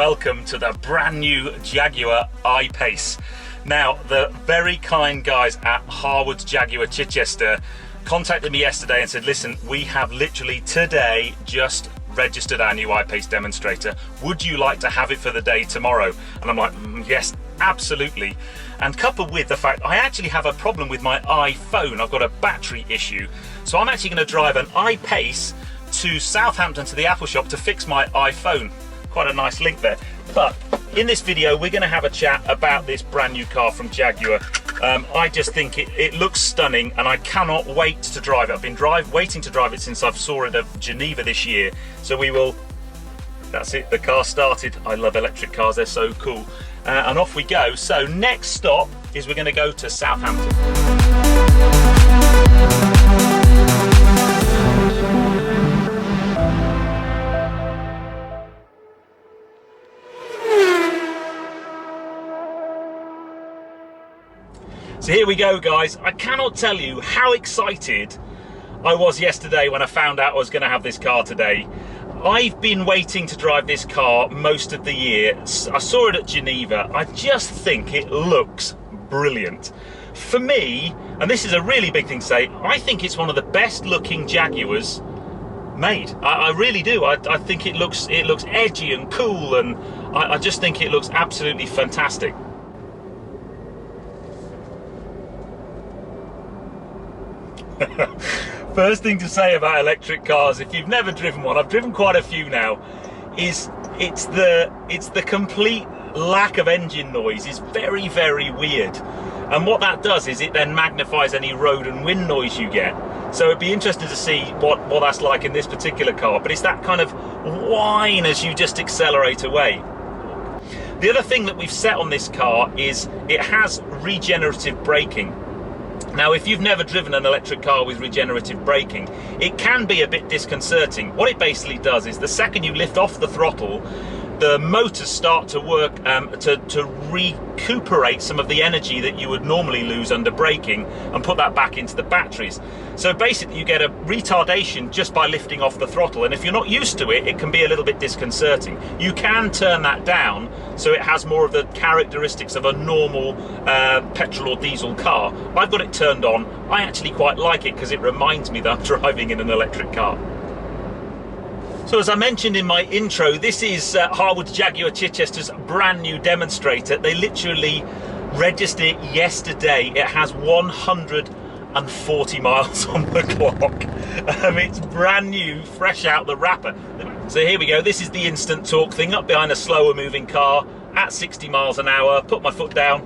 welcome to the brand new Jaguar I-Pace. Now, the very kind guys at Harwoods Jaguar Chichester contacted me yesterday and said, listen, we have literally today just registered our new I-Pace demonstrator. Would you like to have it for the day tomorrow? And I'm like, yes, absolutely. And coupled with the fact I actually have a problem with my iPhone, I've got a battery issue. So I'm actually going to drive an I-Pace to Southampton to the Apple shop to fix my iPhone. Quite a nice link there. But in this video, we're going to have a chat about this brand new car from Jaguar. I just think it looks stunning and I cannot wait to drive it. I've been waiting to drive it since I saw it at Geneva this year. So we will, that's it, the car started. I love electric cars, they're so cool. And off we go. So next stop is we're going to go to Southampton. So here we go, guys. I cannot tell you how excited I was yesterday when I found out I was going to have this car today. I've been waiting to drive this car most of the year. I saw it at Geneva. I just think it looks brilliant. For me, and this is a really big thing to say, I think it's one of the best looking Jaguars made. I really do. I think it looks edgy and cool, and I just think it looks absolutely fantastic. First thing to say about electric cars, if you've never driven one, I've driven quite a few now, is it's the complete lack of engine noise is very, very weird. And what that does is it then magnifies any road and wind noise you get. So it'd be interesting to see what that's like in this particular car, but it's that kind of whine as you just accelerate away. The other thing that we've set on this car is it has regenerative braking. Now, if you've never driven an electric car with regenerative braking, it can be a bit disconcerting. What it basically does is the second you lift off the throttle, the motors start to work to recuperate some of the energy that you would normally lose under braking and put that back into the batteries. So basically you get a retardation just by lifting off the throttle, and if you're not used to it, it can be a little bit disconcerting. You can turn that down so it has more of the characteristics of a normal petrol or diesel car. I've got it turned on. I actually quite like it because it reminds me that I'm driving in an electric car. So as I mentioned in my intro, this is Harwoods Jaguar Chichester's brand new demonstrator. They literally registered it yesterday. It has 140 miles on the clock. It's brand new, fresh out the wrapper. So here we go. This is the instant torque thing, up behind a slower moving car at 60 miles an hour. Put my foot down.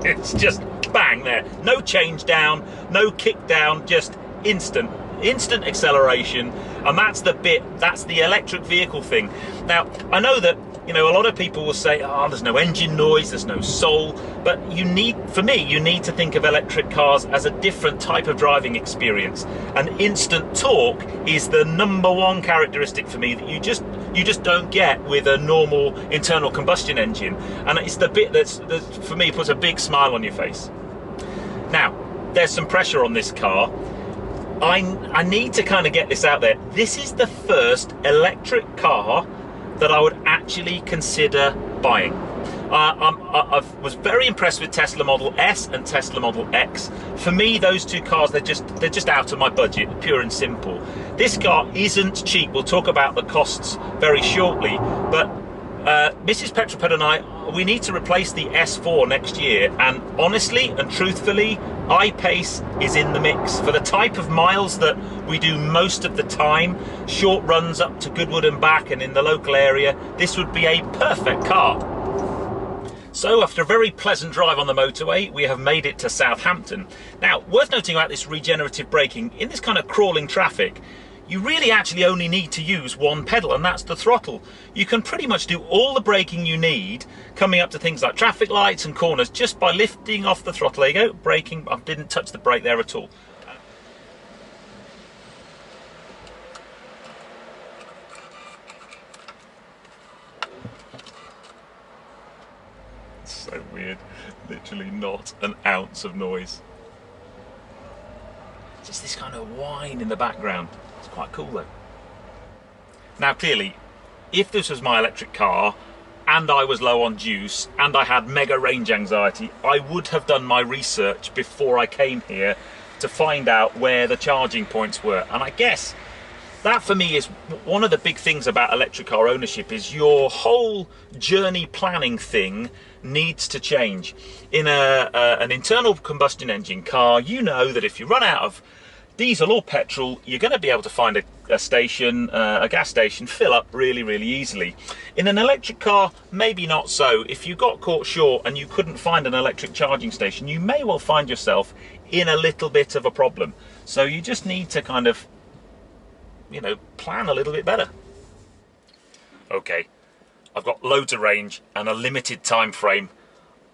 It's just bang there. No change down, no kick down, just instant acceleration. And that's the bit, that's the electric vehicle thing. Now, I know that, you know, a lot of people will say, oh, there's no engine noise, there's no soul, but for me, you need to think of electric cars as a different type of driving experience. And instant torque is the #1 characteristic for me that you just don't get with a normal internal combustion engine. And it's the bit that for me puts a big smile on your face. Now, there's some pressure on this car. I need to kind of get this out there. This is the first electric car that I would actually consider buying. I was very impressed with Tesla Model S and Tesla Model X. For me, those two cars, they're just out of my budget, pure and simple. This car isn't cheap. We'll talk about the costs very shortly, but Mrs. Petrol and I, we need to replace the S4 next year, and honestly and truthfully, I-Pace is in the mix. For the type of miles that we do most of the time, short runs up to Goodwood and back and in the local area, this would be a perfect car. So after a very pleasant drive on the motorway, we have made it to Southampton. Now, worth noting about this regenerative braking, in this kind of crawling traffic, you really actually only need to use one pedal, and that's the throttle. You can pretty much do all the braking you need coming up to things like traffic lights and corners just by lifting off the throttle. There you go, braking. I didn't touch the brake there at all. It's so weird. Literally not an ounce of noise. Just this kind of whine in the background. It's quite cool though. Now clearly, if this was my electric car and I was low on juice and I had mega range anxiety, I would have done my research before I came here to find out where the charging points were. And I guess that for me is one of the big things about electric car ownership, is your whole journey planning thing needs to change. In an internal combustion engine car, you know that if you run out of diesel or petrol, you're going to be able to find a station, a gas station, fill up really, really easily. In an electric car, maybe not so. If you got caught short and you couldn't find an electric charging station, you may well find yourself in a little bit of a problem. So you just need to kind of, you know, plan a little bit better. Okay, I've got loads of range and a limited time frame.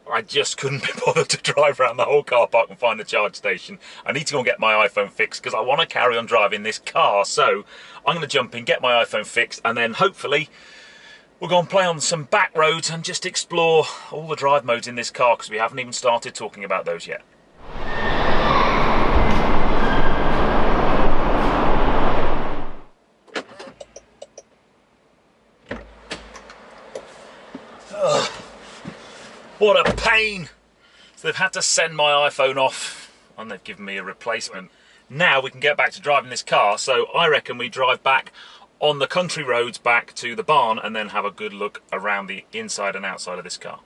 I just couldn't be bothered to drive around the whole car park and find a charge station. I need to go and get my iPhone fixed because I want to carry on driving this car. So I'm going to jump in, get my iPhone fixed, and then hopefully we'll go and play on some back roads and just explore all the drive modes in this car, because we haven't even started talking about those yet. What a pain! So they've had to send my iPhone off and they've given me a replacement. Now we can get back to driving this car, so I reckon we drive back on the country roads back to the barn and then have a good look around the inside and outside of this car.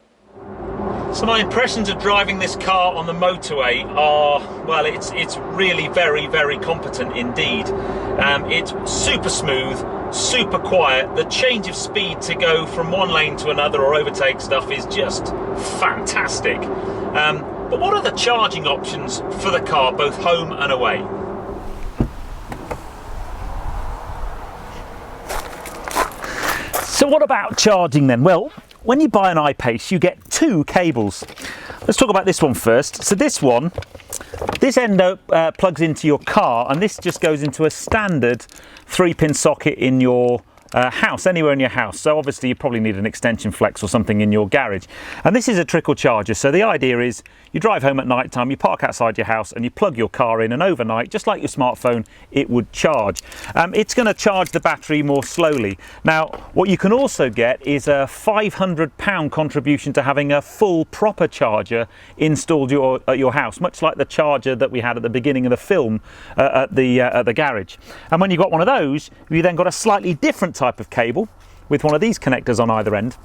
So my impressions of driving this car on the motorway are, well, it's really very, very competent indeed. It's super smooth, super quiet. The change of speed to go from one lane to another or overtake stuff is just fantastic. But what are the charging options for the car, both home and away? So what about charging then? Well, when you buy an iPace, you get two cables. Let's talk about this one first. So this one, this end plugs into your car, and this just goes into a standard 3-pin socket in your house, anywhere in your house. So obviously you probably need an extension flex or something in your garage. And this is a trickle charger. So the idea is you drive home at night time, you park outside your house and you plug your car in, and overnight, just like your smartphone, it would charge. It's going to charge the battery more slowly. Now, what you can also get is a £500 contribution to having a full proper charger installed at your house, much like the charger that we had at the beginning of the film at the garage. And when you got one of those, you then got a slightly different type of cable with one of these connectors on either end.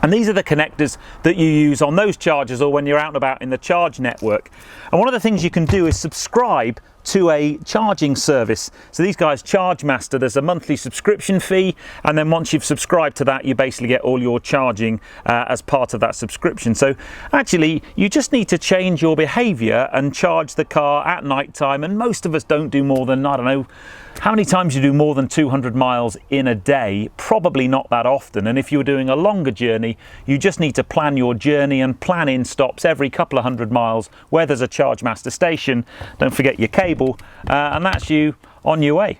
And these are the connectors that you use on those chargers or when you're out and about in the charge network. And one of the things you can do is subscribe to a charging service. So these guys, Charge Master, there's a monthly subscription fee, and then once you've subscribed to that, you basically get all your charging as part of that subscription. So actually, you just need to change your behavior and charge the car at night time. And most of us don't do more than, I don't know, how many times you do more than 200 miles in a day? Probably not that often. And if you're doing a longer journey, you just need to plan your journey and plan in stops every couple of 100 miles where there's a Charge Master station. Don't forget your cable, and that's you on your way.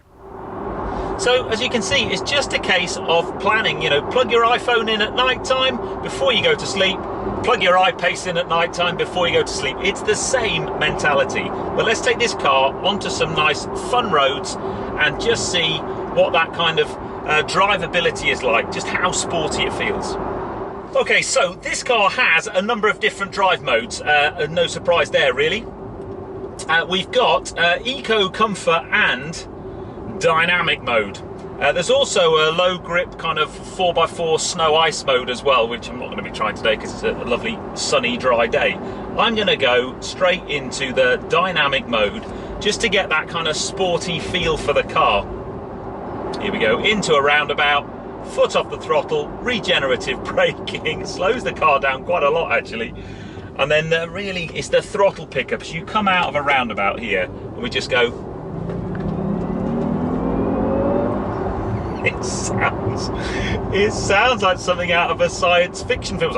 So as you can see, it's just a case of planning. You know, plug your iPhone in at night time before you go to sleep. Plug your iPace in at night time before you go to sleep. It's the same mentality. But let's take this car onto some nice fun roads and just see what that kind of drivability is like, just how sporty it feels. Okay, so this car has a number of different drive modes. No surprise there, really. We've got Eco, Comfort and Dynamic mode. There's also a low grip kind of 4x4 snow ice mode as well, which I'm not going to be trying today because it's a lovely sunny dry day. I'm going to go straight into the dynamic mode just to get that kind of sporty feel for the car. Here we go, into a roundabout, foot off the throttle, regenerative braking, slows the car down quite a lot actually. And then really it's the throttle pickup. So you come out of a roundabout here and we just go. It sounds like something out of a science fiction film.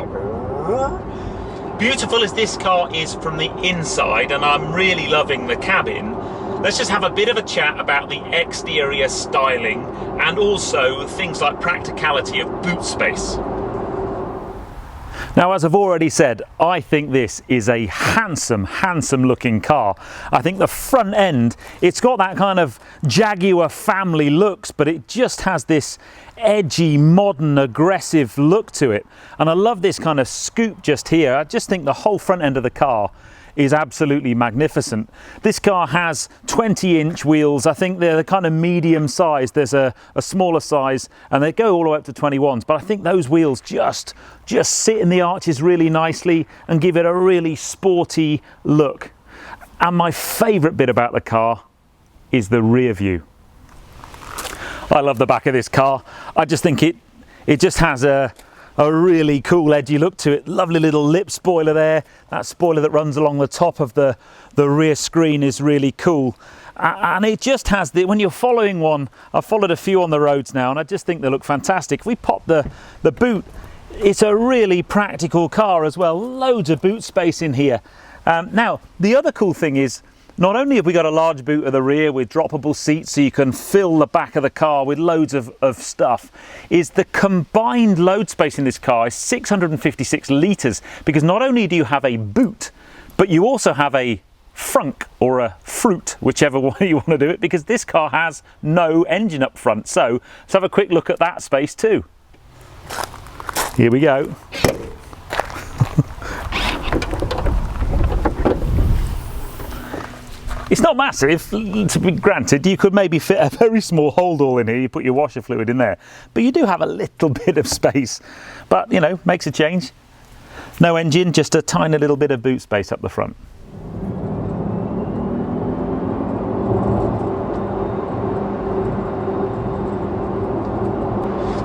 Beautiful as this car is from the inside, and I'm really loving the cabin, let's just have a bit of a chat about the exterior styling and also things like practicality of boot space. Now, as I've already said, I think this is a handsome looking car. I think the front end, it's got that kind of Jaguar family looks, but it just has this edgy, modern, aggressive look to it. And I love this kind of scoop just here. I just think the whole front end of the car is absolutely magnificent. This car has 20-inch wheels. I think they're the kind of medium size. There's a smaller size, and they go all the way up to 21s. But I think those wheels just sit in the arches really nicely and give it a really sporty look. And my favourite bit about the car is the rear view. I love the back of this car. I just think it just has a really cool edgy look to it. Lovely little lip spoiler there. That spoiler that runs along the top of the rear screen is really cool. And it just has when you're following one, I've followed a few on the roads now, and I just think they look fantastic. If we pop the boot, it's a really practical car as well. Loads of boot space in here. Now, the other cool thing is, not only have we got a large boot at the rear with droppable seats so you can fill the back of the car with loads of stuff, is the combined load space in this car is 656 litres, because not only do you have a boot, but you also have a frunk or a fruit, whichever way you want to do it, because this car has no engine up front. So let's have a quick look at that space too. Here we go. It's not massive, to be granted. You could maybe fit a very small hold all in here. You put your washer fluid in there, but you do have a little bit of space. But you know, makes a change. No engine, just a tiny little bit of boot space up the front.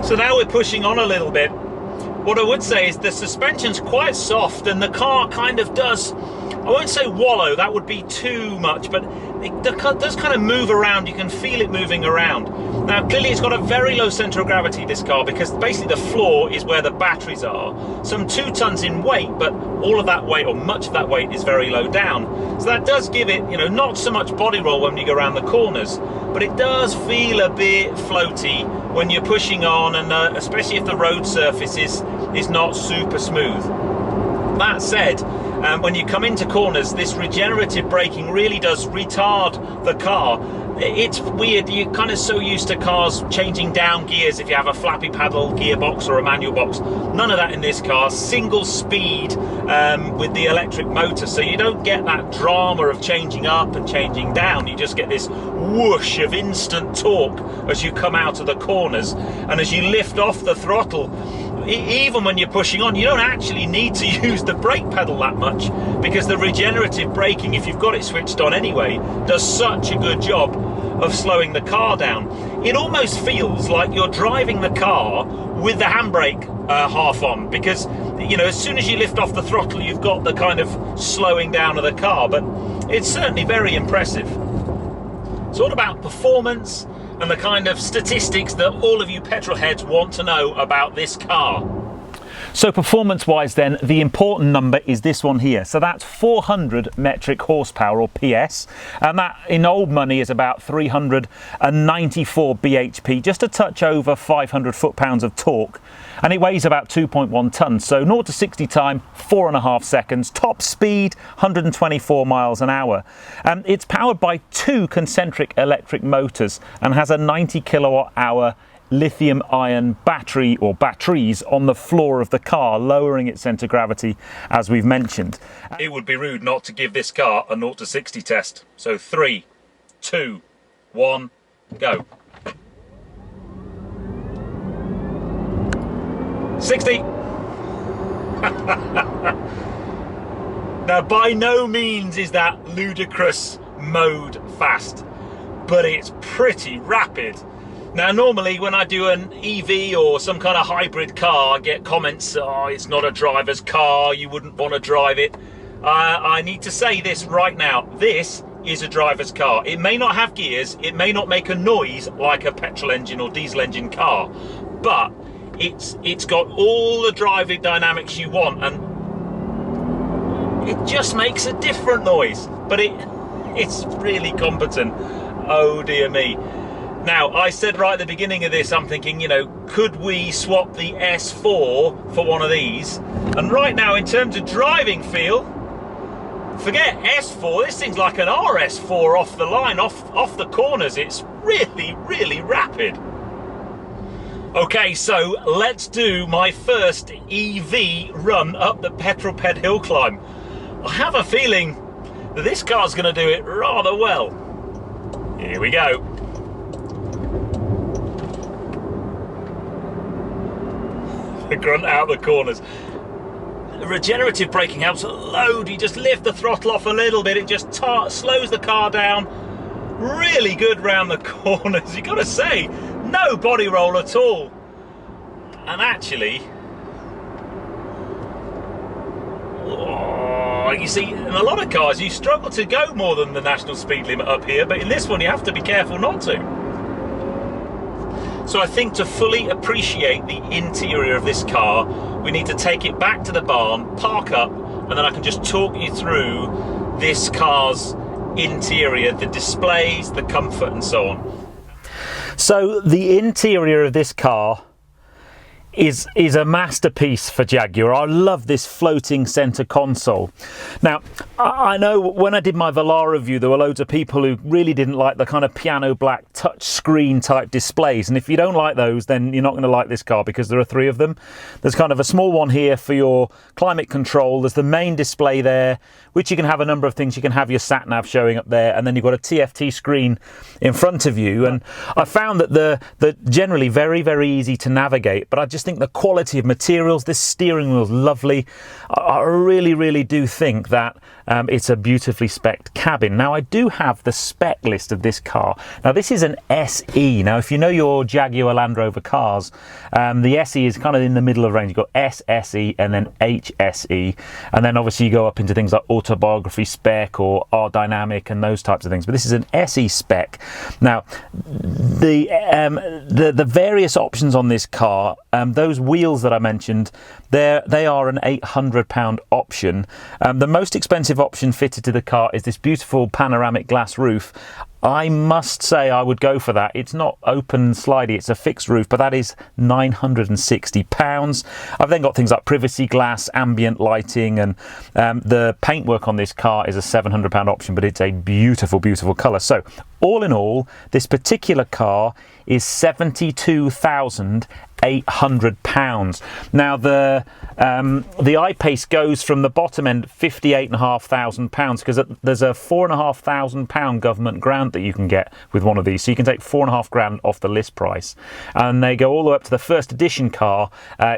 So now we're pushing on a little bit. What I would say is the suspension's quite soft, and the car kind of does, I won't say wallow, that would be too much, but it does kind of move around. You can feel it moving around. Now, clearly it's got a very low centre of gravity, this car, because basically the floor is where the batteries are. Some 2 tons in weight, but all of that weight, or much of that weight, is very low down. So that does give it, you know, not so much body roll when you go around the corners, but it does feel a bit floaty when you're pushing on, and especially if the road surface is not super smooth. That said, when you come into corners, this regenerative braking really does retard the car. It's weird, you're kind of so used to cars changing down gears if you have a flappy paddle gearbox or a manual box. None of that in this car. Single speed with the electric motor, so you don't get that drama of changing up and changing down. You just get this whoosh of instant torque as you come out of the corners, and as you lift off the throttle, even when you're pushing on, you don't actually need to use the brake pedal that much, because the regenerative braking, if you've got it switched on anyway, does such a good job of slowing the car down. It almost feels like you're driving the car with the handbrake half on, because you know, as soon as you lift off the throttle, you've got the kind of slowing down of the car. But it's certainly very impressive. It's all about performance and the kind of statistics that all of you petrol heads want to know about this car. So performance wise then, the important number is this one here. So that's 400 metric horsepower, or PS, and that in old money is about 394 bhp, just a touch over 500 foot-pounds of torque, and it weighs about 2.1 tons. So 0 to 60 time, 4.5 seconds, top speed 124 miles an hour. It's powered by 2 concentric electric motors and has a 90 kilowatt hour lithium ion battery, or batteries, on the floor of the car, lowering its centre of gravity, as we've mentioned. It would be rude not to give this car a 0 to 60 test. So 3, 2, 1, go. 60. Now, by no means is that ludicrous mode fast, but it's pretty rapid. Now, normally when I do an EV or some kind of hybrid car, I get comments, oh, it's not a driver's car, you wouldn't want to drive it. I need to say this right now, this is a driver's car. It may not have gears, it may not make a noise like a petrol engine or diesel engine car, but it's got all the driving dynamics you want, and it just makes a different noise, but it's really competent. Oh dear me. Now, I said right at the beginning of this, I'm thinking, you know, could we swap the S4 for one of these? And right now, in terms of driving feel, forget S4, this thing's like an RS4 off the line, off the corners. It's really, really rapid. Okay, so let's do my first EV run up the Petrol hill climb. I have a feeling that this car's going to do it rather well. Here we go. The grunt out the corners. The regenerative braking helps a load. You just lift the throttle off a little bit, it just slows the car down. Really good round the corners, you gotta say. No body roll at all. And actually, you see, in a lot of cars you struggle to go more than the national speed limit up here, but in this one you have to be careful not to. So I think to fully appreciate the interior of this car, we need to take it back to the barn, park up, and then I can just talk you through this car's interior, the displays, the comfort, and so on. So the interior of this car is a masterpiece for Jaguar. I love this floating centre console. Now, I know when I did my Velar review, there were loads of people who really didn't like the kind of piano black touch screen type displays, and if you don't like those, then you're not going to like this car, because there are 3 of them. There's kind of a small one here for your climate control. There's the main display there, which you can have a number of things. You can have your sat nav showing up there, and then you've got a TFT screen in front of you. And I found that the generally very, very easy to navigate, but I just think the quality of materials, this steering wheel is lovely. I really, really do think that it's a beautifully spec'd cabin. Now, I do have the spec list of this car. Now, this is an SE. Now, if you know your Jaguar Land Rover cars, the SE is kind of in the middle of the range. You've got SSE and then HSE, and then obviously you go up into things like Autobiography spec or R Dynamic and those types of things. But this is an SE spec. Now, the various options on this car, those wheels that I mentioned, they are an £800 option. The most expensive option fitted to the car is this beautiful panoramic glass roof. I must say I would go for that. It's not open and slidey, it's a fixed roof, but that is £960. I've then got things like privacy glass, ambient lighting, and the paintwork on this car is a £700 option, but it's a beautiful, beautiful colour. So all in all, this particular car is £72,800. Now the I-Pace goes from the bottom end £58,500, because there's a £4,500 government grant that you can get with one of these, so you can take £4,500 off the list price, and they go all the way up to the first edition car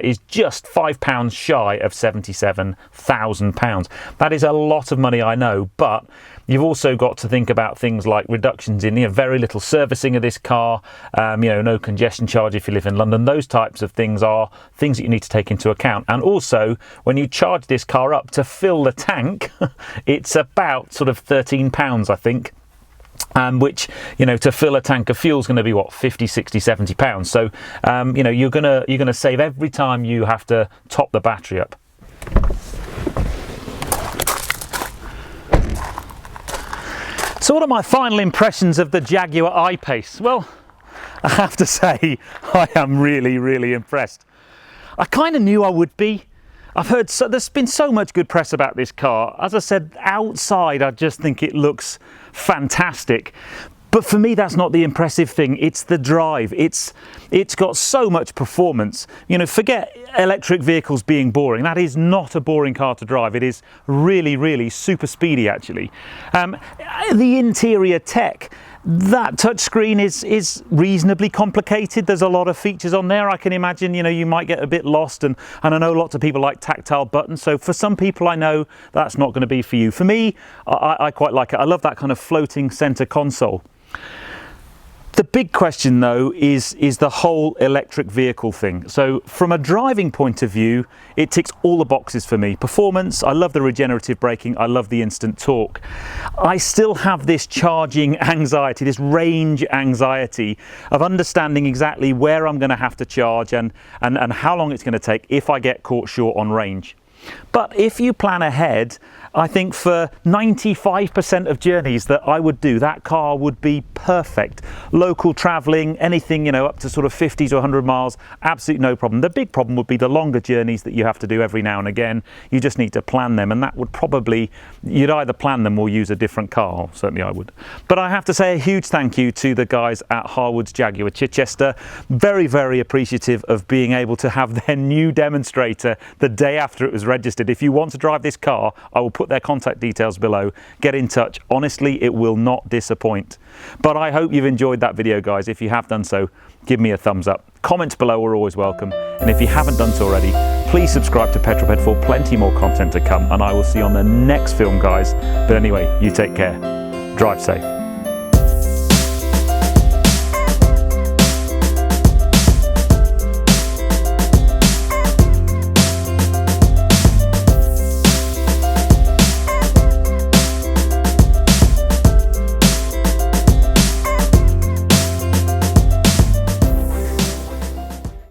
is just £5 shy of £77,000. That is a lot of money, I know, but you've also got to think about things like reductions in very little servicing of this car, no congestion charge if you live in London. Those types of things are things that you need to take into account. And also, when you charge this car up to fill the tank, it's about sort of £13, I think. Which, to fill a tank of fuel is going to be what, 50, 60, 70 pounds. So, you're gonna save every time you have to top the battery up. So what are my final impressions of the Jaguar I-Pace? Well, I have to say, I am really, really impressed. I kind of knew I would be. I've heard there's been so much good press about this car. As I said, outside I just think it looks fantastic. But for me, that's not the impressive thing. It's the drive. It's got so much performance. Forget electric vehicles being boring. That is not a boring car to drive. It is really, really super speedy, actually. The interior tech, that touchscreen is reasonably complicated. There's a lot of features on there. I can imagine, you might get a bit lost, and I know lots of people like tactile buttons. So for some people, I know that's not going to be for you. For me, I quite like it. I love that kind of floating center console. The big question, though, is the whole electric vehicle thing. So from a driving point of view, it ticks all the boxes for me. Performance, I love the regenerative braking, I love the instant torque. I still have this charging anxiety, this range anxiety of understanding exactly where I'm going to have to charge and how long it's going to take if I get caught short on range. But if you plan ahead I think for 95% of journeys that I would do, that car would be perfect. Local travelling, anything, you know, up to sort of 50 to 100 miles, absolutely no problem. The big problem would be the longer journeys that you have to do every now and again. You just need to plan them, and that would probably, you'd either plan them or use a different car. Certainly I would. But I have to say a huge thank you to the guys at Harwoods Jaguar Chichester. Very, very appreciative of being able to have their new demonstrator the day after it was registered. If you want to drive this car, I will put their contact details below. Get in touch. Honestly, it will not disappoint. But I hope you've enjoyed that video, guys. If you have done so, give me a thumbs up. Comments below are always welcome. And if you haven't done so already, please subscribe to Petrol for plenty more content to come. And I will see you on the next film, guys. But anyway, you take care. Drive safe.